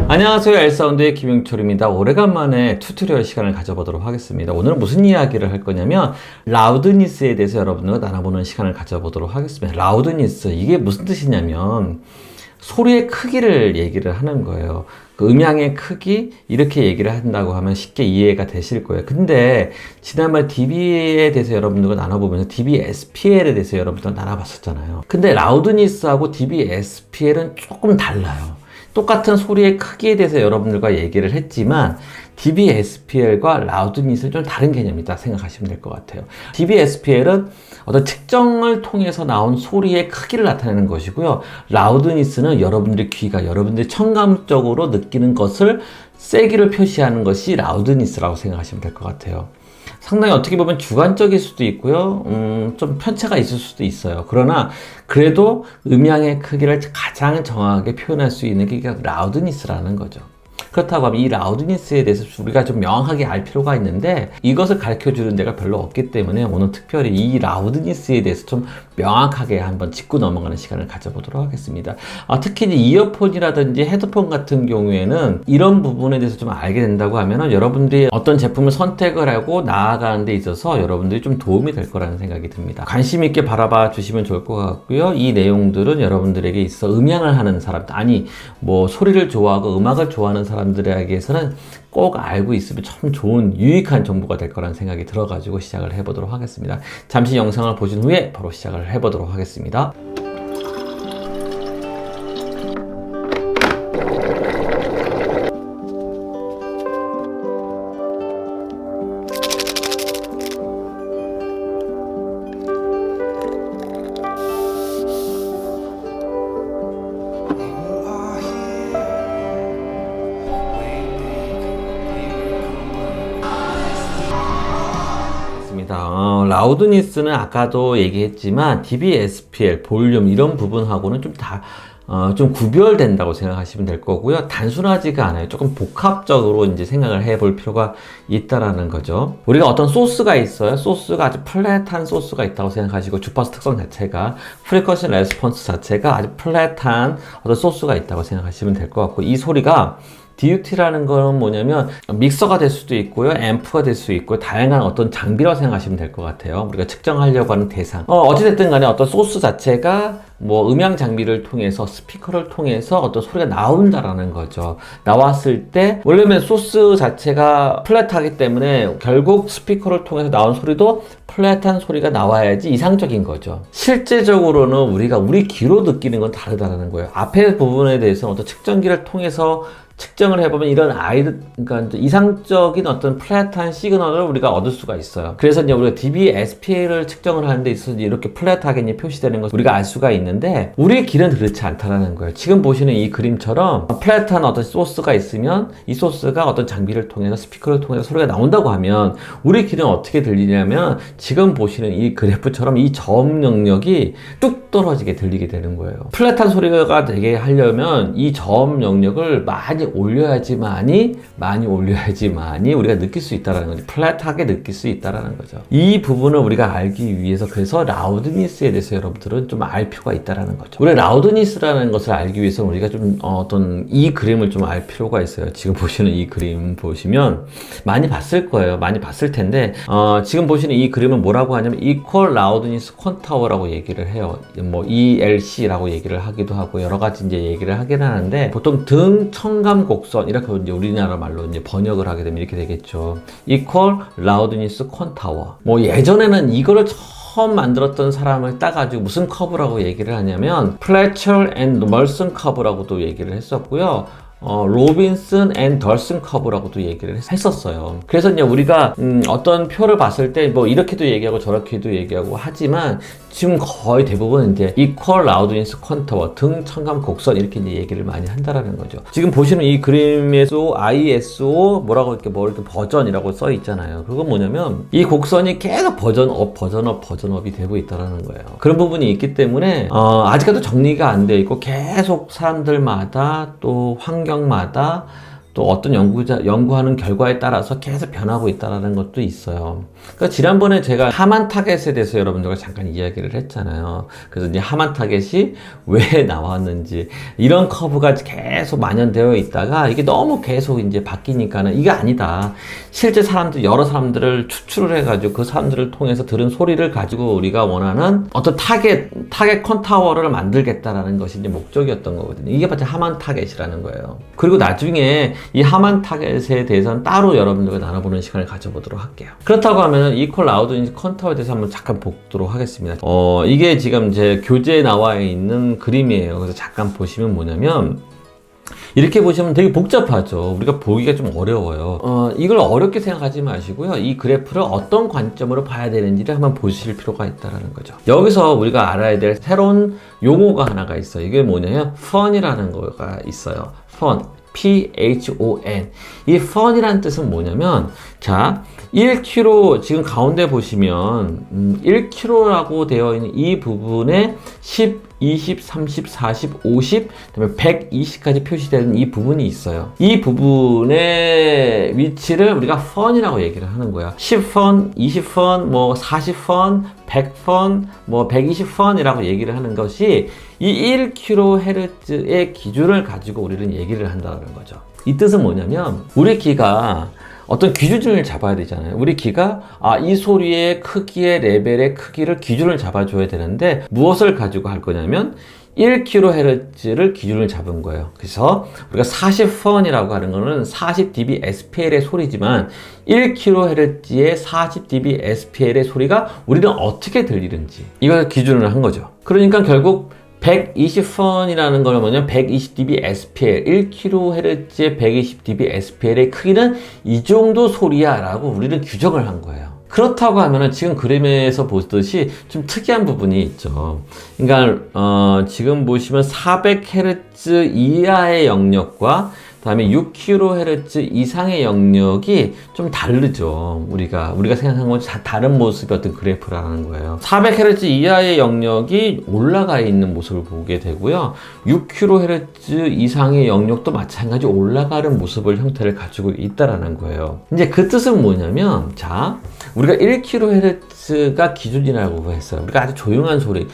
안녕하세요, 엘사운드의 김용철입니다. 오래간만에 튜토리얼 시간을 가져보도록 하겠습니다. 오늘은 무슨 이야기를 할 거냐면 라우드니스에 대해서 여러분들과 나눠보는 시간을 가져보도록 하겠습니다. 라우드니스, 이게 무슨 뜻이냐면 소리의 크기를 얘기를 하는 거예요. 그 음향의 크기, 이렇게 얘기를 한다고 하면 쉽게 이해가 되실 거예요. 근데 지난번 dB에 대해서 여러분들과 나눠보면서 dB-SPL에 대해서 여러분들과 나눠봤었잖아요. 근데 라우드니스하고 dB-SPL은 조금 달라요. 똑같은 소리의 크기에 대해서 여러분들과 얘기를 했지만 dB-SPL과 라우드니스는 좀 다른 개념이다 생각하시면 될 것 같아요. dB-SPL은 어떤 측정을 통해서 나온 소리의 크기를 나타내는 것이고요. 라우드니스는 여러분들의 귀가, 여러분들이 청감적으로 느끼는 것을 세기를 표시하는 것이 라우드니스라고 생각하시면 될 것 같아요. 상당히 어떻게 보면 주관적일 수도 있고요. 좀 편차가 있을 수도 있어요. 그러나 그래도 음향의 크기를 가장 정확하게 표현할 수 있는 게 라우드니스라는 거죠. 그렇다고 하면 이 라우드니스에 대해서 우리가 좀 명확하게 알 필요가 있는데 이것을 가르쳐 주는 데가 별로 없기 때문에 오늘 특별히 이 라우드니스에 대해서 좀 명확하게 한번 짚고 넘어가는 시간을 가져보도록 하겠습니다. 특히 이제 이어폰이라든지 헤드폰 같은 경우에는 이런 부분에 대해서 좀 알게 된다고 하면은 여러분들이 어떤 제품을 선택을 하고 나아가는 데 있어서 여러분들이 좀 도움이 될 거라는 생각이 듭니다. 관심 있게 바라봐 주시면 좋을 것 같고요. 이 내용들은 여러분들에게 있어 음향을 하는 사람, 아니 뭐 소리를 좋아하고 음악을 좋아하는 사람들에게서는 꼭 알고 있으면 참 좋은 유익한 정보가 될 거라는 생각이 들어가지고 시작을 해보도록 하겠습니다. 잠시 영상을 보신 후에 바로 시작을 해보도록 하겠습니다. 라우드니스는 아까도 얘기했지만 dB-SPL, 볼륨 이런 부분하고는 좀 구별된다고 생각하시면 될 거고요. 단순하지가 않아요. 조금 복합적으로 이제 생각을 해볼 필요가 있다라는 거죠. 우리가 어떤 소스가 있어요. 소스가 아주 플랫한 소스가 있다고 생각하시고 주파수 특성 자체가 프리퀀시 레스폰스 자체가 아주 플랫한 어떤 소스가 있다고 생각하시면 될 것 같고 이 소리가 DUT라는 건 뭐냐면 믹서가 될 수도 있고요, 앰프가 될 수 있고 다양한 어떤 장비라고 생각하시면 될 것 같아요. 우리가 측정하려고 하는 대상. 어찌됐든 간에 어떤 소스 자체가 뭐 음향 장비를 통해서 스피커를 통해서 어떤 소리가 나온다라는 거죠. 나왔을 때 원래는 소스 자체가 플랫하기 때문에 결국 스피커를 통해서 나온 소리도 플랫한 소리가 나와야지 이상적인 거죠. 실제적으로는 우리가 우리 귀로 느끼는 건 다르다는 거예요. 앞에 부분에 대해서는 어떤 측정기를 통해서 측정을 해보면 이런 그러니까 이상적인 어떤 플랫한 시그널을 우리가 얻을 수가 있어요. 그래서 이제 우리가 dB-SPL을 측정을 하는 데 있어서 이렇게 플랫하게 표시되는 것을 우리가 알 수가 있는데 우리의 귀는 그렇지 않다라는 거예요. 지금 보시는 이 그림처럼 플랫한 어떤 소스가 있으면 이 소스가 어떤 장비를 통해서 스피커를 통해서 소리가 나온다고 하면 우리 귀는 어떻게 들리냐면 지금 보시는 이 그래프처럼 이 저음 영역이 뚝 떨어지게 들리게 되는 거예요. 플랫한 소리가 되게 하려면 이 저음 영역을 많이 올려야지만이 우리가 느낄 수 있다는 거죠. 플랫하게 느낄 수 있다는 거죠. 이 부분을 우리가 알기 위해서 그래서 라우드니스에 대해서 여러분들은 좀 알 필요가 있다는 거죠. 우리 라우드니스라는 것을 알기 위해서 우리가 좀 어떤 이 그림을 좀 알 필요가 있어요. 지금 보시는 이 그림 보시면 많이 봤을 거예요. 많이 봤을 텐데 지금 보시는 이 그림은 뭐라고 하냐면 Equal Loudness Contour라고 얘기를 해요. 뭐 ELC라고 얘기를 하기도 하고 여러 가지 이제 얘기를 하긴 하는데 보통 등 청감 곡선 이렇게 이제 우리나라 말로 이제 번역을 하게 되면 이렇게 되겠죠. Equal Loudness Contour. 뭐 예전에는 이거를 처음 만들었던 사람을 따가지고 무슨 커브라고 얘기를 하냐면 Fletcher and Merson 커브라고도 얘기를 했었고요. 로빈슨 앤 덜슨 커브라고도 얘기를 했었어요. 그래서 이제 우리가 어떤 표를 봤을 때 뭐 이렇게도 얘기하고 저렇게도 얘기하고 하지만 지금 거의 대부분 이제 Equal Loudness Contour, 등 청감 곡선 이렇게 이제 얘기를 많이 한다라는 거죠. 지금 보시는 이 그림에서 ISO 뭐라고 이렇게 버전이라고 써 있잖아요. 그건 뭐냐면 이 곡선이 계속 버전업이 되고 있다라는 거예요. 그런 부분이 있기 때문에 아직까지도 정리가 안 되어 있고 계속 사람들마다 또 환경마다 또 어떤 연구하는 결과에 따라서 계속 변하고 있다는 것도 있어요. 그러니까 지난번에 제가 하만 타겟에 대해서 여러분들과 잠깐 이야기를 했잖아요. 그래서 이제 하만 타겟이 왜 나왔는지, 이런 커브가 계속 만연되어 있다가 이게 너무 계속 이제 바뀌니까는 이게 아니다. 실제 여러 사람들을 추출을 해가지고 그 사람들을 통해서 들은 소리를 가지고 우리가 원하는 어떤 타겟 컨타워를 만들겠다라는 것이 이제 목적이었던 거거든요. 이게 바로 하만 타겟이라는 거예요. 그리고 나중에 이 하만 타겟에 대해서는 따로 여러분들과 나눠보는 시간을 가져보도록 할게요. 그렇다고 하면 이퀄 라우드 컨타워에 대해서 한번 잠깐 보도록 하겠습니다. 이게 지금 제 교재에 나와 있는 그림이에요. 그래서 잠깐 보시면 뭐냐면, 이렇게 보시면 되게 복잡하죠. 우리가 보기가 좀 어려워요. 이걸 어렵게 생각하지 마시고요. 이 그래프를 어떤 관점으로 봐야 되는지를 한번 보실 필요가 있다는 거죠. 여기서 우리가 알아야 될 새로운 용어가 하나가 있어요. 이게 뭐냐면 fun이라는 거가 있어요. fun. PHON. 이 fun이라는 뜻은 뭐냐면, 자, 1kg, 지금 가운데 보시면 1kg라고 되어 있는 이 부분에 10, 20, 30, 40, 50, 그다음에 120까지 표시되는 이 부분이 있어요. 이 부분의 위치를 우리가 fun이라고 얘기를 하는 거야. 10펀, 20펀, 뭐 40펀, 100펀, 뭐 120펀이라고 얘기를 하는 것이 이 1kHz의 기준을 가지고 우리는 얘기를 한다는 거죠. 이 뜻은 뭐냐면, 우리 귀가 어떤 기준을 잡아야 되잖아요. 우리 귀가 이 소리의 크기의 레벨의 크기를 기준을 잡아줘야 되는데, 무엇을 가지고 할 거냐면 1kHz를 기준을 잡은 거예요. 그래서 우리가 40펀이라고 하는 거는 40dB SPL의 소리지만 1kHz의 40dB SPL의 소리가 우리는 어떻게 들리는지, 이걸 기준을 한 거죠. 그러니까 결국 120펀이라는 건 뭐냐면 120dB SPL, 1kHz의 120dB SPL의 크기는 이 정도 소리야 라고 우리는 규정을 한 거예요. 그렇다고 하면은 지금 그림에서 보듯이 좀 특이한 부분이 있죠. 그러니까 지금 보시면 400Hz 이하의 영역과 그다음에 6kHz 이상의 영역이 좀 다르죠. 우리가 생각한 건 다른 모습의 어떤 그래프라는 거예요. 400Hz 이하의 영역이 올라가 있는 모습을 보게 되고요. 6kHz 이상의 영역도 마찬가지 올라가는 모습을 형태를 가지고 있다라는 거예요. 이제 그 뜻은 뭐냐면, 자, 우리가 1kHz가 기준이라고 했어요. 우리가 아주 조용한 소리,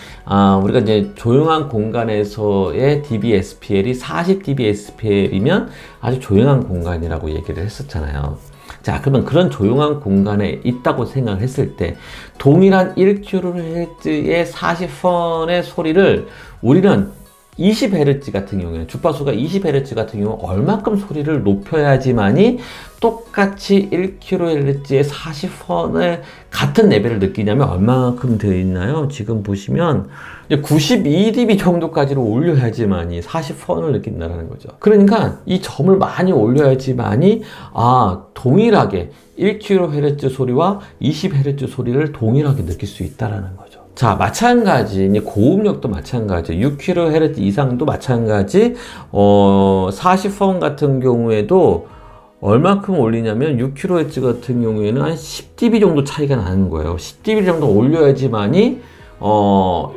우리가 이제 조용한 공간에서의 dBSPL이 40dBSPL이면 아주 조용한 공간이라고 얘기를 했었잖아요. 자, 그러면 그런 조용한 공간에 있다고 생각을 했을 때 동일한 1kHz의 40펀의 소리를 우리는 20Hz 같은 경우에는, 주파수가 20Hz 같은 경우는 얼마큼 소리를 높여야지만이 똑같이 1kHz의 40펀의 같은 레벨을 느끼냐면 얼마만큼 되어 있나요? 지금 보시면 92dB 정도까지로 올려야지만이 40펀을 느낀다는 거죠. 그러니까 이 점을 많이 올려야지만이 동일하게 1kHz 소리와 20Hz 소리를 동일하게 느낄 수 있다는 거죠. 자, 마찬가지, 이제 고음역도 마찬가지, 6kHz 이상도 마찬가지, 40펀 같은 경우에도 얼마큼 올리냐면 6kHz 같은 경우에는 한 10dB 정도 차이가 나는 거예요. 10dB 정도 올려야지만이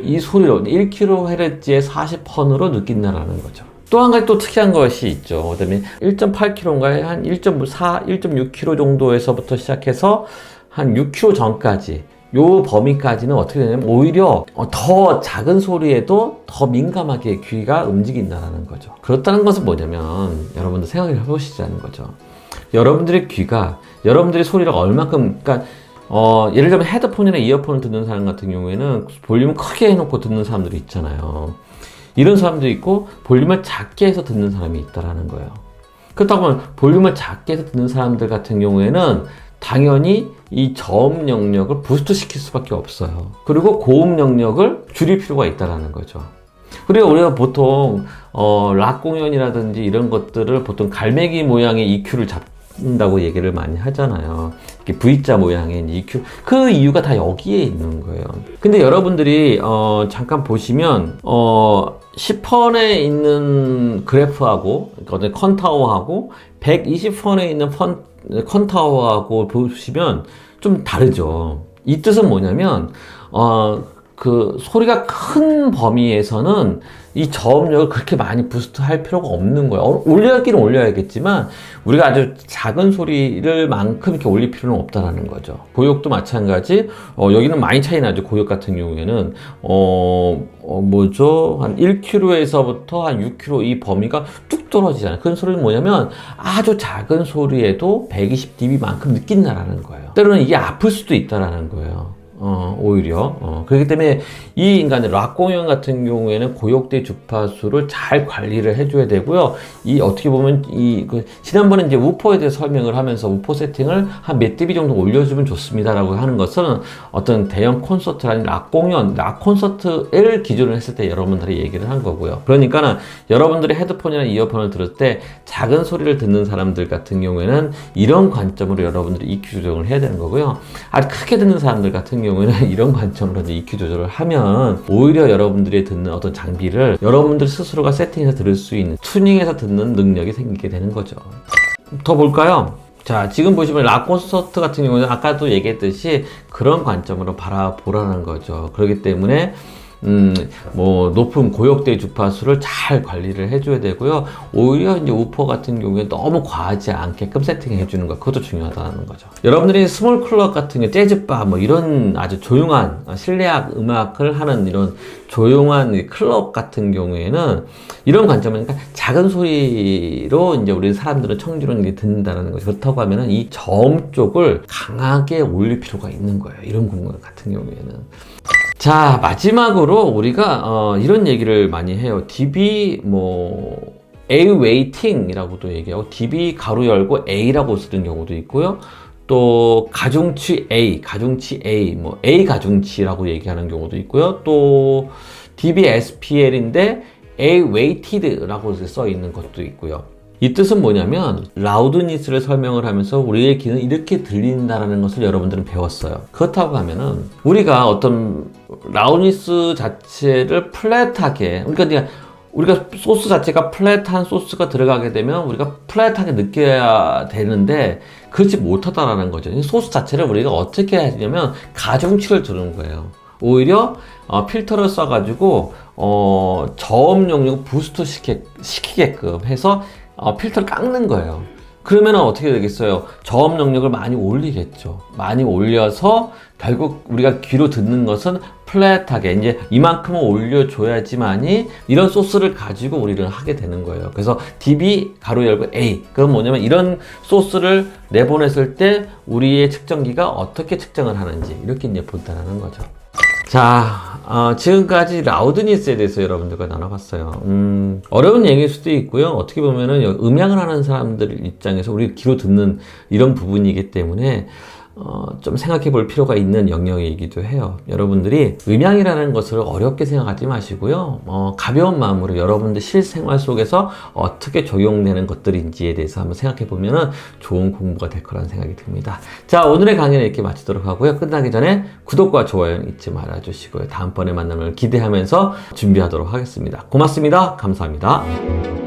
이 소리를 1kHz의 40펀으로 느낀다라는 거죠. 또 한 가지 또 특이한 것이 있죠. 그다음에 1.8kH인가에 한 1.4, 1.6kH 정도에서부터 시작해서 한 6kH 전까지, 요 범위까지는 어떻게 되냐면 오히려 더 작은 소리에도 더 민감하게 귀가 움직인다는 거죠. 그렇다는 것은 뭐냐면, 여러분들 생각을 해보시자는 거죠. 여러분들의 귀가 여러분들의 소리를 얼마큼, 그러니까 예를 들면 헤드폰이나 이어폰을 듣는 사람 같은 경우에는 볼륨을 크게 해놓고 듣는 사람들이 있잖아요. 이런 사람도 있고 볼륨을 작게 해서 듣는 사람이 있다라는 거예요. 그렇다고 하면 볼륨을 작게 해서 듣는 사람들 같은 경우에는 당연히 이 저음 영역을 부스트 시킬 수밖에 없어요. 그리고 고음 영역을 줄일 필요가 있다라는 거죠. 그리고 우리가 보통 락 공연이라든지 이런 것들을 보통 갈매기 모양의 EQ를 잡는다고 얘기를 많이 하잖아요. 이렇게 V자 모양의 EQ. 그 이유가 다 여기에 있는 거예요. 근데 여러분들이 잠깐 보시면 10펀에 있는 그래프하고, 그러니까 컨타워하고 120펀에 있는 컨타워하고 보시면 좀 다르죠. 이 뜻은 뭐냐면 그 소리가 큰 범위에서는 이 저음력을 그렇게 많이 부스트 할 필요가 없는 거예요. 올려야기는 올려야겠지만 우리가 아주 작은 소리를 만큼 이렇게 올릴 필요는 없다라는 거죠. 고역도 마찬가지. 여기는 많이 차이 나죠. 고역 같은 경우에는 뭐죠? 한 1kHz에서부터 한 6kHz 이 범위가 뚝 떨어지잖아요. 그런 소리는 뭐냐면 아주 작은 소리에도 120dB만큼 느낀다라는 거예요. 때로는 이게 아플 수도 있다라는 거예요. 오히려. 그렇기 때문에 이 인간의 락 공연 같은 경우에는 고역대 주파수를 잘 관리를 해줘야 되고요. 어떻게 보면 지난번에 이제 우퍼에 대해서 설명을 하면서 우퍼 세팅을 한 몇 dB 정도 올려주면 좋습니다라고 하는 것은 어떤 대형 콘서트라는 락 공연, 락 콘서트를 기준으로 했을 때 여러분들이 얘기를 한 거고요. 그러니까는 여러분들이 헤드폰이나 이어폰을 들을 때 작은 소리를 듣는 사람들 같은 경우에는 이런 관점으로 여러분들이 EQ 조정을 해야 되는 거고요. 아주 크게 듣는 사람들 같은 경우에는 이런 관점으로 EQ 조절을 하면 오히려 여러분들이 듣는 어떤 장비를 여러분들 스스로가 세팅해서 들을 수 있는 튜닝해서 듣는 능력이 생기게 되는 거죠. 더 볼까요? 자, 지금 보시면 락 콘서트 같은 경우는 아까도 얘기했듯이 그런 관점으로 바라보라는 거죠. 그렇기 때문에 뭐 높은 고역대 주파수를 잘 관리를 해줘야 되고요. 오히려 이제 우퍼 같은 경우에 너무 과하지 않게끔 세팅해 주는 거, 그것도 중요하다는 거죠. 여러분들이 스몰 클럽 같은 경우 재즈바 뭐 이런 아주 조용한 실내악 음악을 하는 이런 조용한 클럽 같은 경우에는 이런 관점은 그러니까 작은 소리로 이제 우리 사람들은 청주를 듣는다는 거죠. 그렇다고 하면은 이 저음 쪽을 강하게 올릴 필요가 있는 거예요. 이런 공간 같은 경우에는. 자, 마지막으로 우리가 이런 얘기를 많이 해요. dB A 웨이팅이라고도 얘기하고 dB 가로 열고 A라고 쓰는 경우도 있고요. 또 가중치 A, A 가중치라고 얘기하는 경우도 있고요. 또 dB SPL인데 A weighted라고 써 있는 것도 있고요. 이 뜻은 뭐냐면 라우드니스를 설명을 하면서 우리의 귀는 이렇게 들린다는 것을 여러분들은 배웠어요. 그렇다고 하면은 우리가 어떤 라우드니스 자체를 플랫하게, 그러니까 우리가 소스 자체가 플랫한 소스가 들어가게 되면 우리가 플랫하게 느껴야 되는데 그렇지 못하다라는 거죠. 소스 자체를 우리가 어떻게 해야 되냐면 가중치를 두는 거예요. 오히려 필터를 써가지고 저음 용량 부스트 시키게끔 해서 필터를 깎는 거예요. 그러면 어떻게 되겠어요? 저음 영역을 많이 올리겠죠. 많이 올려서 결국 우리가 귀로 듣는 것은 플랫하게 이제 이만큼은 올려줘야지만이 이런 소스를 가지고 우리를 하게 되는 거예요. 그래서 dB 가로 열고 A, 그건 뭐냐면 이런 소스를 내보냈을 때 우리의 측정기가 어떻게 측정을 하는지 이렇게 이제 본다는 거죠. 자, 지금까지 라우드니스에 대해서 여러분들과 나눠봤어요. 어려운 얘기일 수도 있고요. 어떻게 보면은 음향을 하는 사람들 입장에서 우리 귀로 듣는 이런 부분이기 때문에 좀 생각해 볼 필요가 있는 영역이기도 해요. 여러분들이 음향이라는 것을 어렵게 생각하지 마시고요. 가벼운 마음으로 여러분들 실생활 속에서 어떻게 적용되는 것들인지에 대해서 한번 생각해 보면 좋은 공부가 될 거라는 생각이 듭니다. 자, 오늘의 강의는 이렇게 마치도록 하고요. 끝나기 전에 구독과 좋아요 잊지 말아 주시고요. 다음번에 만남을 기대하면서 준비하도록 하겠습니다. 고맙습니다. 감사합니다.